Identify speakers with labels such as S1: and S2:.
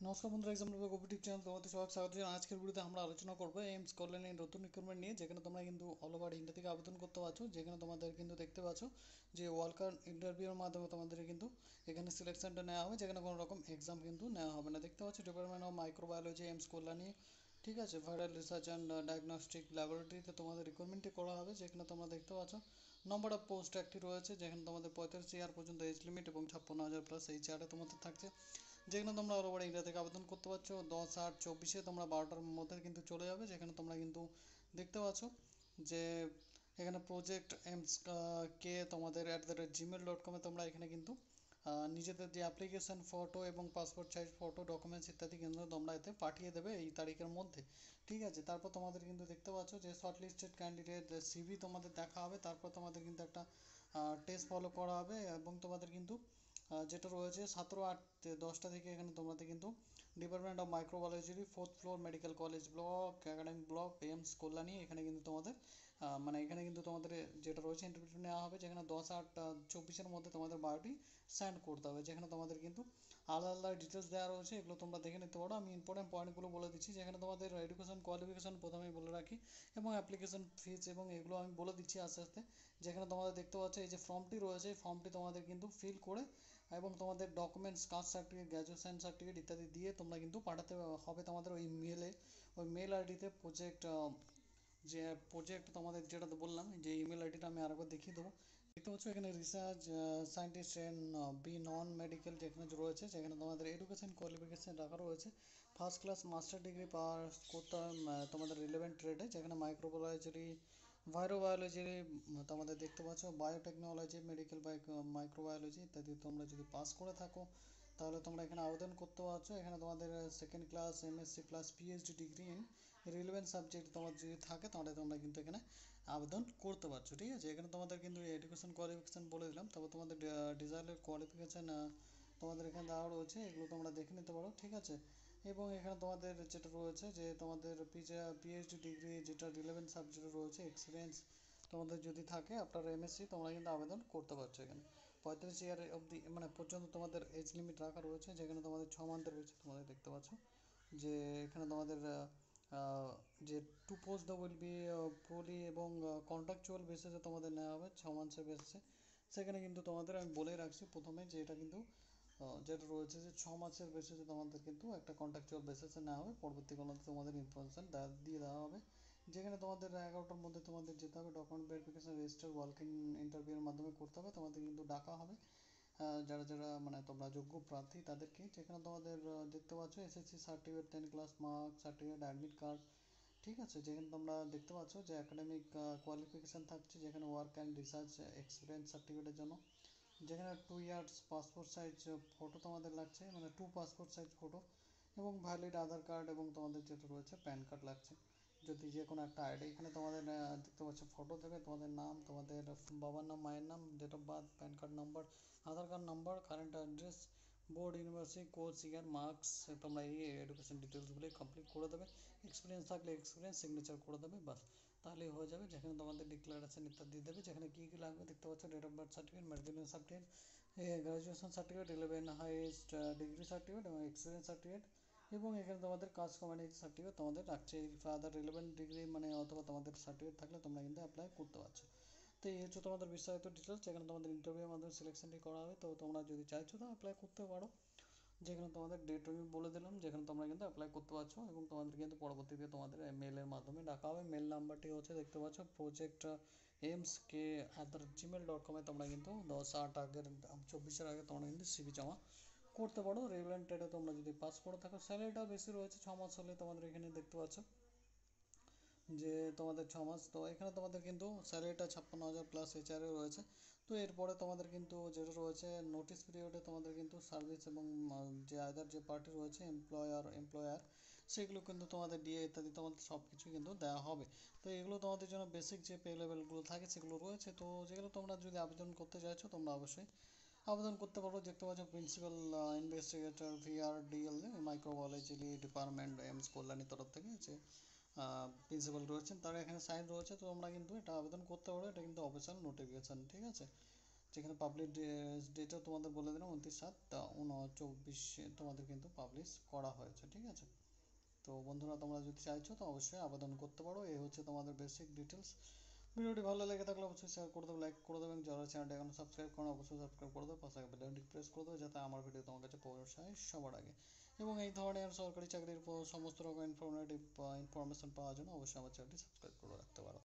S1: নমস্কার বন্ধুরা, exam paper competitive channel তোমাদের সবাই স্বাগত জানাই। আজকের ভিডিওতে আমরা আলোচনা করবো এইমস কল্যাণী নতুন রিক্রুটমেন্ট নিয়ে, যেখানে তোমরা কিন্তু অল ওভার ইন্ডিয়া থেকে আবেদন করতে পারছো। যেখানে তোমাদের কিন্তু দেখতে পাচ্ছ যে ওয়ার্কার ইন্টারভিউর মাধ্যমে তোমাদের কিন্তু এখানে সিলেকশনটা নেওয়া হবে, যেখানে কোনো রকম এক্সাম কিন্তু নেওয়া হবে না। দেখতে পাচ্ছ department of microbiology AIIMS Kalyani, ঠিক আছে, ভাইরাল রিসার্চ অ্যান্ড ডায়াগনস্টিক ল্যাবরেটরিতে তোমাদের রিক্রুটমেন্টটি করা হবে। যেখানে তোমরা দেখতে পাচ্ছ নম্বর অফ পোস্ট একটি রয়েছে, যেখানে তোমাদের 35 ইয়ার পর্যন্ত এজ লিমিট এবং 56,000 প্লাস এই চেয়ারে তোমাদের থাকছে। যেখানে তোমরা অল ওভার ইন্ডিয়া থেকে আবেদন করতে পারছো। 10/8/24 তোমরা 12টার মধ্যে কিন্তু চলে যাবে। যেখানে তোমরা কিন্তু দেখতে পাচ্ছ যে এখানে প্রজেক্ট এমস কে তোমাদের @gmail.com-এ তোমরা এখানে কিন্তু নিজেদের যে অ্যাপ্লিকেশন ফটো এবং পাসপোর্ট সাইজ ফটো ডকুমেন্টস ইত্যাদি কিন্তু তোমরা এতে পাঠিয়ে দেবে এই তারিখের মধ্যে, ঠিক আছে। তারপর তোমাদের কিন্তু দেখতে পাচ্ছ যে শর্ট লিস্টেড ক্যান্ডিডেট সিভি তোমাদের দেখা হবে। তারপর তোমাদের কিন্তু একটা টেস্ট ফলো করা হবে এবং তোমাদের কিন্তু যেটা রয়েছে 17/8-10টা থেকে এখানে তোমাদের কিন্তু department of microbiology 4th floor medical college block academic block AIIMS Kalyani, এখানে কিন্তু তোমাদের মানে এখানে কিন্তু তোমাদের যেটা রয়েছে ইন্টারভিউ নেওয়া হবে। যেখানে 10/8/24-এর মধ্যে তোমাদের বায়োটি সেন্ড করতে হবে। যেখানে তোমাদের কিন্তু আলাদা আলাদা ডিটেলস দেওয়া রয়েছে, এগুলো তোমরা দেখে নিতে পারো। আমি ইম্পর্টেন্ট পয়েন্টগুলো বলে দিচ্ছি। যেখানে তোমাদের এডুকেশন কোয়ালিফিকেশন প্রথমেই বলে রাখি এবং অ্যাপ্লিকেশন ফিজ এবং এগুলো আমি বলে দিচ্ছি আস্তে আস্তে। যেখানে তোমাদের দেখতে পাচ্ছ এই যে ফর্মটি রয়েছে, এই ফর্মটি তোমাদের কিন্তু ফিল করে এবং তোমাদের documents caste certificate graduation certificate ইত্যাদি দিয়ে তোমরা কিন্তু পাঠাতে হবে তোমাদের ওই মেলে, ওই মেল আইডিতে প্রজেক্ট যে প্রজেক্ট তোমাদের যেটা বললাম যে ইমেল আইডিটা আমি আরেকবার দেখিয়ে দেবো। দেখতে পাচ্ছ এখানে research scientist and B non medical যেখানে রয়েছে, সেখানে তোমাদের এডুকেশন কোয়ালিফিকেশান রাখা রয়েছে। First class master degree pass করতে হবে তোমাদের রিলেভেন্ট ট্রেডে, যেখানে মাইক্রোবায়োলজি ভাইরোবায়োলজি তোমাদের দেখতে পাচ্ছ বায়োটেকনোলজি মেডিকেল মাইক্রোবায়োলজি ইত্যাদি তোমরা যদি পাস করে থাকো তাহলে তোমরা এখানে আবেদন করতে পারছো। এখানে তোমাদের second class MSc plus PhD degree in relevant subject তোমার যদি থাকে তাহলে তোমরা কিন্তু এখানে আবেদন করতে পারছো, ঠিক আছে। এখানে তোমাদের কিন্তু এডুকেশন কোয়ালিফিকেশান বলে দিলাম। তারপর তোমাদের ডিজায়ারের কোয়ালিফিকেশান তোমাদের এখানে দেওয়া রয়েছে, এগুলো তোমরা দেখে নিতে পারো, ঠিক আছে। এবং এখানে তোমাদের যেটা রয়েছে যে তোমাদের পিএইচডি ডিগ্রি যেটা রিলেভেন্ট সাবজেক্টে রয়েছে এক্সপিরিয়েন্স তোমাদের যদি থাকে আপনার এমএসসি তোমরা কিন্তু আবেদন করতে পারছো। এখানে 35 ইয়ার অবধি মানে পর্যন্ত তোমাদের এজ লিমিট রাখা রয়েছে। যেখানে তোমাদের 6 মান্থের রয়েছে তোমাদের দেখতে পাচ্ছ যে এখানে তোমাদের যে two post the will be পোলি এবং কন্ট্রাকচুয়াল বেসিসে তোমাদের নেওয়া হবে 6 মান্থসের বেসিসে। সেখানে কিন্তু তোমাদের আমি বলে রাখছি প্রথমে যে এটা কিন্তু যেটা রয়েছে যে 6 মাসের বেসিসে তোমাদের কিন্তু একটা কন্ট্রাকচুয়াল বেসিসে নেওয়া হবে। পরবর্তীকালে তোমাদের ইনফরমেশন দিয়ে দেওয়া হবে। যেখানে তোমাদের 11টার মধ্যে তোমাদের যেতে হবে, ডকুমেন্ট ভেরিফিকেশন রেজিস্টার ওয়ার্কিং ইন্টারভিউর মাধ্যমে করতে হবে। তোমাদের কিন্তু ডাকা হবে যারা যারা মানে তোমরা যোগ্য প্রার্থী তাদেরকে। যেখানে তোমাদের দেখতে পাচ্ছ SSC certificate 10 class mark certificate admit card, ঠিক আছে। যেখানে তোমরা দেখতে পাচ্ছ যে একাডেমিক কোয়ালিফিকেশান থাকছে, যেখানে ওয়ার্ক অ্যান্ড রিসার্চ এক্সপিরিয়েন্স সার্টিফিকেটের জন্য যেখানে 2 ইয়ার্স পাসপোর্ট সাইজ ফটো তোমাদের লাগছে, মানে 2 পাসপোর্ট সাইজ ফটো এবং ভ্যালিড আধার কার্ড এবং তোমাদের যেটা রয়েছে প্যান কার্ড লাগছে। যদি যে কোনো একটা আইডি এখানে তোমাদের দেখতে পাচ্ছ ফটো দেবে, তোমাদের নাম, তোমাদের বাবার নাম, মায়ের নাম, date of birth, PAN card number, Aadhaar card number, current address, board university course year marks, তোমরা এই এডুকেশন ডিটেলসগুলোই কমপ্লিট করে দেবে। এক্সপিরিয়েন্স থাকলে এক্সপিরিয়েন্স সিগনেচার করে দেবে, বাস তাহলেই হয়ে যাবে। যেখানে তোমাদের ডিক্লারেশন ইত্যাদি দেবে। যেখানে কী কী লাগবে দেখতে পাচ্ছ date of birth certificate, medical certificate, graduation certificate, 11 highest degree certificate এবং এক্সপিরিয়েন্স সার্টিফিকেট এবং এখানে তোমাদের কাস্ট কমিউনিটি সার্টিফিকেট তোমাদের রাখছে। ফাদার রিলেভেন্ট ডিগ্রি মানে অথবা তোমাদের সার্টিফিকেট থাকলে তোমরা কিন্তু অ্যাপ্লাই করতে পারছো। তো এই হচ্ছে তোমাদের বিস্তারিত ডিটেলস। যেখানে তোমাদের ইন্টারভিউয়ের মাধ্যমে সিলেকশনটি করা হবে। তো তোমরা যদি চাইছো তো অ্যাপ্লাই করতে পারো। যেখানে তোমাদের ডেট আমি বলে দিলাম, যেখানে তোমরা কিন্তু অ্যাপ্লাই করতে পারছো এবং তোমাদের কিন্তু পরবর্তীতে তোমাদের মেলের মাধ্যমে ডাকা হবে। মেল নাম্বারটি হচ্ছে দেখতে পাচ্ছ প্রজেক্ট aims@gmail.com-এ তোমরা কিন্তু 10/8/24-এর আগে তোমরা কিন্তু সিভি জমা করতে পারো। রেগুলার ট্রেডে তোমরা যদি পাস করে থাকো স্যালারিটাও বেশি রয়েছে। 6 মাস হলে তোমাদের এখানে দেখতে পাচ্ছ যে তোমাদের 6 মাস, তো এখানে তোমাদের কিন্তু স্যালারিটা 56,000 প্লাস এইচআরে রয়েছে। তো এরপরে তোমাদের কিন্তু যেটা রয়েছে নোটিস পিরিয়ডে তোমাদের কিন্তু সার্ভিস এবং যে আদার যে পার্টি রয়েছে এমপ্লয়ার সেগুলো কিন্তু তোমাদের ডিএ ইত্যাদি তোমাদের সব কিছু কিন্তু দেওয়া হবে। তো এগুলো তোমাদের জন্য বেসিক যে পে লেভেলগুলো থাকে সেগুলো রয়েছে। তো যেগুলো তোমরা যদি আবেদন করতে চাইছো তোমরা অবশ্যই আবেদন করতে পারো। দেখতে পাচ্ছ principal investigator VRDL microbiology department AIIMS কল্যাণীর তরফ থেকে যে প্রিন্সিপাল রয়েছেন তারা এখানে সাইন রয়েছে। তো তোমরা কিন্তু এটা আবেদন করতে পারো। এটা কিন্তু অফিসিয়াল নোটিফিকেশান, ঠিক আছে। যেখানে পাবলিক ডেটও তোমাদের বলে দিলাম 29/7/24 তোমাদের কিন্তু পাবলিশ করা হয়েছে, ঠিক আছে। তো বন্ধুরা তোমরা যদি চাইছো তো অবশ্যই আবেদন করতে পারো। এই হচ্ছে তোমাদের বেসিক ডিটেলস। ভিডিওটি ভালো লেগে থাকলে অবশ্যই শেয়ার করে দেবে, লাইক করে দেবে, এবং যারা চ্যানেলটি এখনো সাবস্ক্রাইব করো অবশ্যই সাবস্ক্রাইব করে দেবে, পাশে বেল আইকনটি প্রেস করে দেবে যাতে আমার ভিডিও তোমার কাছে পৌঁছায় সবার আগে। এবং এই ধরনের সরকারি চাকরির সমস্ত রকম ইনফরমেটিভ ইনফরমেশন পাওয়ার জন্য অবশ্যই আমার চ্যানেলটি সাবস্ক্রাইব করে রাখতে পারো।